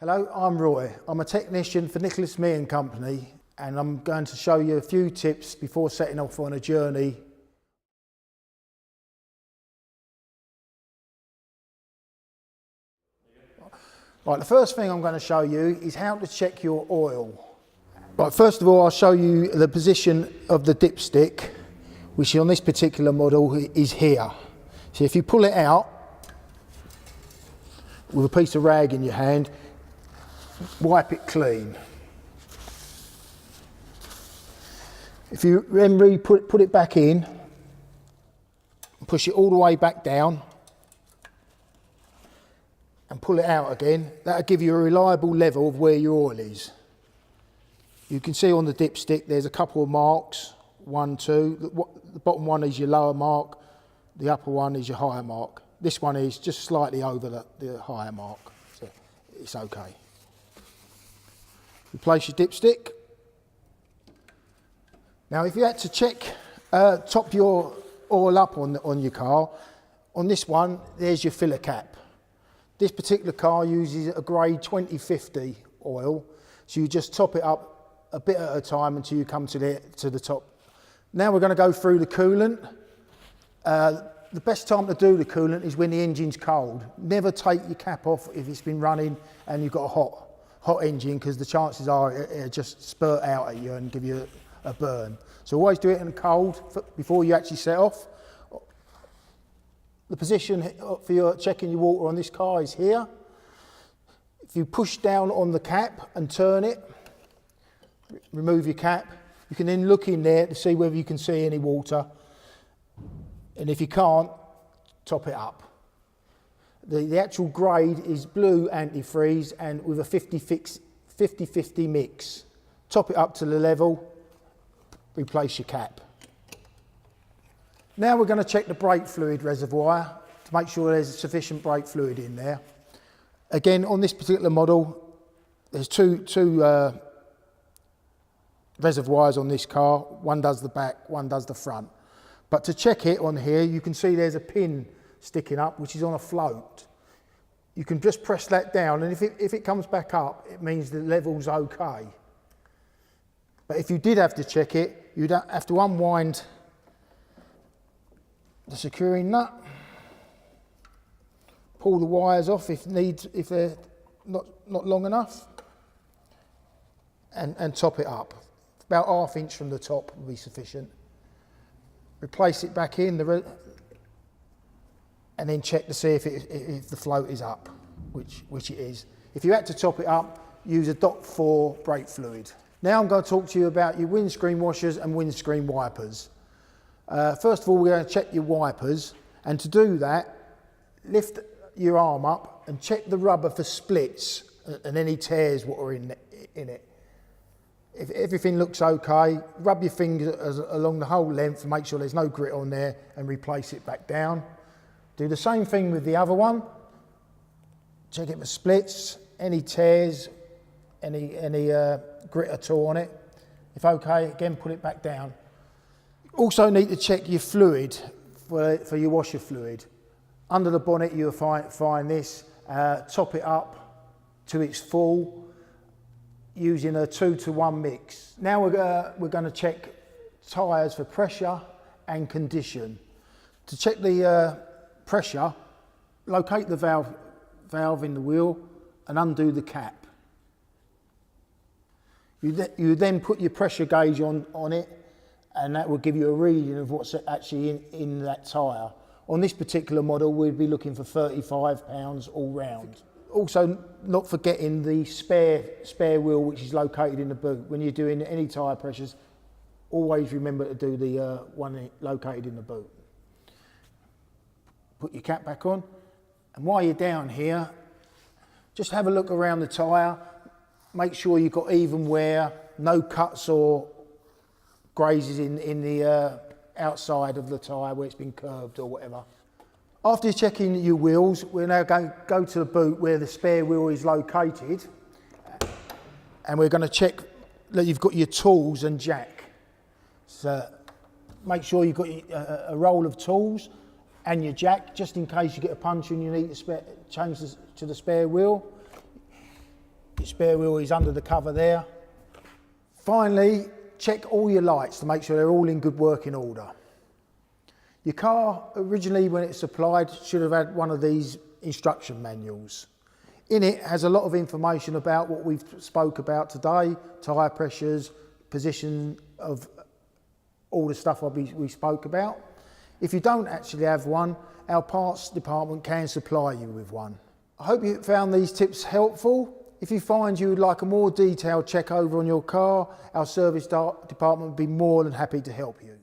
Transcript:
Hello, I'm Roy. I'm a technician for Nicholas Mee and Company, and I'm going to show you a few tips before setting off on a journey. Right, the first thing I'm going to show you is how to check your oil. Right, first of all, I'll show you the position of the dipstick, which on this particular model is here. So if you pull it out with a piece of rag in your hand, wipe it clean. If you then put it back in, push it all the way back down and pull it out again, that'll give you a reliable level of where your oil is. You can see on the dipstick there's a couple of marks, 1, 2. The bottom one is your lower mark, the upper one is your higher mark. This one is just slightly over the higher mark, so it's okay. Replace your dipstick. Now if you had to check, top your oil up on your car, on this one there's your filler cap. This particular car uses a grade 2050 oil, so you just top it up a bit at a time until you come to the top. Now we're going to go through the coolant. The best time to do the coolant is when the engine's cold. Never take your cap off if it's been running and you've got a hot engine, because the chances are it'll just spurt out at you and give you a burn. So always do it in cold before you actually set off. The position for your checking your water on this car is here. If you push down on the cap and turn it, remove your cap, you can then look in there to see whether you can see any water. And if you can't, top it up. The actual grade is blue antifreeze and with a 50-50 mix. Top it up to the level, replace your cap. Now we're going to check the brake fluid reservoir to make sure there's sufficient brake fluid in there. Again, on this particular model, there's two reservoirs on this car. One does the back, one does the front. But to check it on here, you can see there's a pin sticking up, which is on a float. You can just press that down, and if it comes back up, it means the level's okay. But if you did have to check it, you'd have to unwind the securing nut, pull the wires off if they're not long enough, and top it up. About ½ inch from the top will be sufficient. Replace it back in, and then check to see if the float is up, which it is. If you had to top it up, use a DOT4 brake fluid. Now I'm going to talk to you about your windscreen washers and windscreen wipers. First of all, we're going to check your wipers, and to do that, lift your arm up and check the rubber for splits and any tears what are in it. If everything looks okay, rub your fingers along the whole length and make sure there's no grit on there and replace it back down. Do the same thing with the other one. Check it for splits, any tears, any grit at all on it. If okay, again, put it back down. Also need to check your fluid for your washer fluid. Under the bonnet you'll find this. Top it up to its full using a 2-to-1 mix. Now we're going to check tyres for pressure and condition. To check the pressure, locate the valve in the wheel and undo the cap. You then put your pressure gauge on it, and that will give you a reading of what's actually in that tyre. On this particular model, we'd be looking for 35 pounds all round. Also, not forgetting the spare wheel, which is located in the boot. When you're doing any tyre pressures, always remember to do the one located in the boot. Put your cap back on, and while you're down here, just have a look around the tyre. Make sure you've got even wear, no cuts or grazes in the outside of the tyre where it's been curved or whatever. After checking your wheels, we're now going to go to the boot where the spare wheel is located, and we're going to check that you've got your tools and jack. So make sure you've got a roll of tools and your jack, just in case you get a puncture and you need to change to the spare wheel. Your spare wheel is under the cover there. Finally, check all your lights to make sure they're all in good working order. Your car, originally when it's supplied, should have had one of these instruction manuals. In it has a lot of information about what we've spoke about today, tyre pressures, position of all the stuff we spoke about. If you don't actually have one, our parts department can supply you with one. I hope you found these tips helpful. If you find you would like a more detailed check over on your car, our service department would be more than happy to help you.